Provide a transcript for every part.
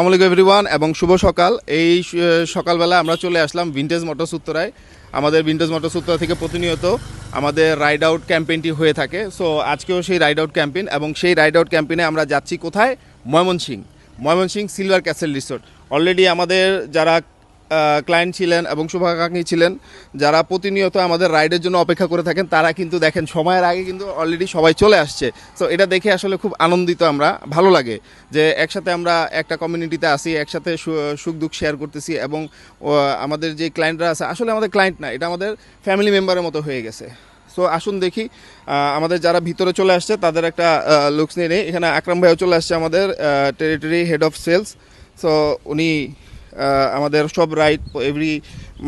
আসসালামু আলাইকুম এভরিওয়ান এবং শুভ সকাল। এই সকালবেলা আমরা চলে আসলাম ভিনটেজ মোটরস উত্তরায়। আমাদের ভিনটেজ মোটরস উত্তরা থেকে প্রতিনিয়ত আমাদের রাইড আউট ক্যাম্পেইনটি হয়ে থাকে। সো আজকেও সেই রাইড আউট ক্যাম্পেইন এবং সেই রাইড আউট ক্যাম্পেইনে আমরা যাচ্ছি কোথায়? Mymensingh silver castle resort. Already আমাদের যারা ক্লায়েন্ট ছিলেন এবং শুভাকাঙ্ক্ষী ছিলেন, যারা প্রতিনিয়ত আমাদের রাইডের জন্য অপেক্ষা করে থাকেন, তারা কিন্তু দেখেন সময়ের আগে কিন্তু অলরেডি সবাই চলে আসছে। সো এটা দেখে আসলে খুব আনন্দিত, আমরা ভালো লাগে যে একসাথে আমরা একটা কমিউনিটিতে আসি, একসাথে সুখ দুঃখ শেয়ার করতেছি এবং আমাদের যে ক্লায়েন্টরা আছে, আসলে আমাদের ক্লায়েন্ট না, এটা আমাদের ফ্যামিলি মেম্বারের মতো হয়ে গেছে। সো আসুন দেখি আমাদের যারা ভিতরে চলে আসছে তাদের একটা লুকস নিয়ে নেই। এখানে আকরাম ভাইও চলে আসছে, আমাদের territory head of sales. So উনি আমাদের সব রাইড এভরি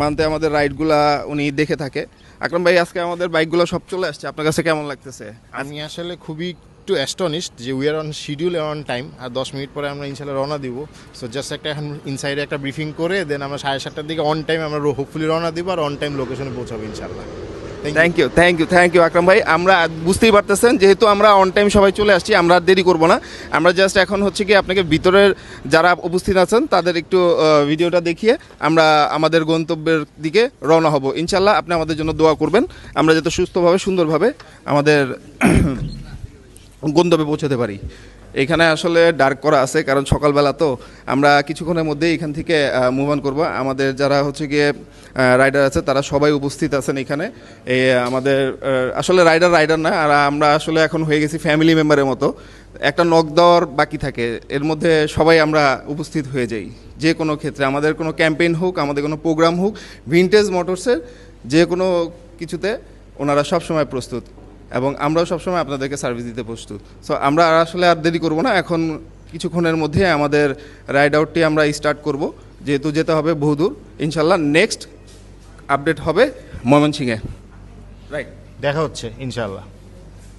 মান্থে আমাদের রাইডগুলা উনি দেখে থাকে। আকরাম ভাই, আজকে আমাদের বাইকগুলো সব চলে আসছে, আপনার কাছে কেমন লাগতেছে? আমি আসলে খুবই একটু অ্যাস্টনিশড যে we are on schedule on time, আর 10 মিনিট পরে আমরা ইনশাল্লাহ রওনা দিব। সো জাস্ট একটা এখন ইনসাইডে একটা ব্রিফিং করে দেন আমরা 7:30টার দিকে অন টাইম আমরা হোপফুলি রওনা দিব আর অন টাইম লোকেশনে পৌঁছাবো ইনশাল্লাহ। থ্যাংক ইউ আকরাম ভাই। আমরা বুঝতেই পারতেছেন যেহেতু আমরা অন টাইম সবাই চলে আসছি, আমরা আর দেরি করবো না। আমরা জাস্ট এখন হচ্ছে কি আপনাকে ভিতরের যারা উপস্থিত আছেন তাদের একটু ভিডিওটা দেখিয়ে আমরা আমাদের গন্তব্যের দিকে রওনা হব ইনশাল্লাহ। আপনি আমাদের জন্য দোয়া করবেন, আমরা যাতে সুস্থভাবে সুন্দরভাবে আমাদের গন্তব্যে পৌঁছাতে পারি। এখানে আসলে ডার্ক করা আছে কারণ সকালবেলা তো, আমরা কিছুক্ষণের মধ্যে এখান থেকে মুভ অন করবো। আমাদের যারা হচ্ছে গিয়ে রাইডার আছে তারা সবাই উপস্থিত আছেন এখানে। আমাদের আসলে রাইডার না, আর আমরা আসলে এখন হয়ে গেছি ফ্যামিলি মেম্বারের মতো। একটা নক দেওয়ার বাকি থাকে, এর মধ্যে সবাই আমরা উপস্থিত হয়ে যাই। যে কোনো ক্ষেত্রে আমাদের কোনো ক্যাম্পেইন হোক, আমাদের কোনো প্রোগ্রাম হোক, ভিনটেজ মোটরসের যে কোনো কিছুতে ওনারা সবসময় প্রস্তুত এবং আমরাও সবসময় আপনাদেরকে সার্ভিস দিতে প্রস্তুত। সো আমরা আসলে আর দেরি করবো না, এখন কিছুক্ষণের মধ্যে আমাদের রাইড আউটটি আমরা স্টার্ট করব, যেহেতু যেতে হবে বহুদূর। ইনশাল্লাহ নেক্সট আপডেট হবে ময়মনসিংহে। রাইট, দেখা হচ্ছে ইনশাল্লাহ।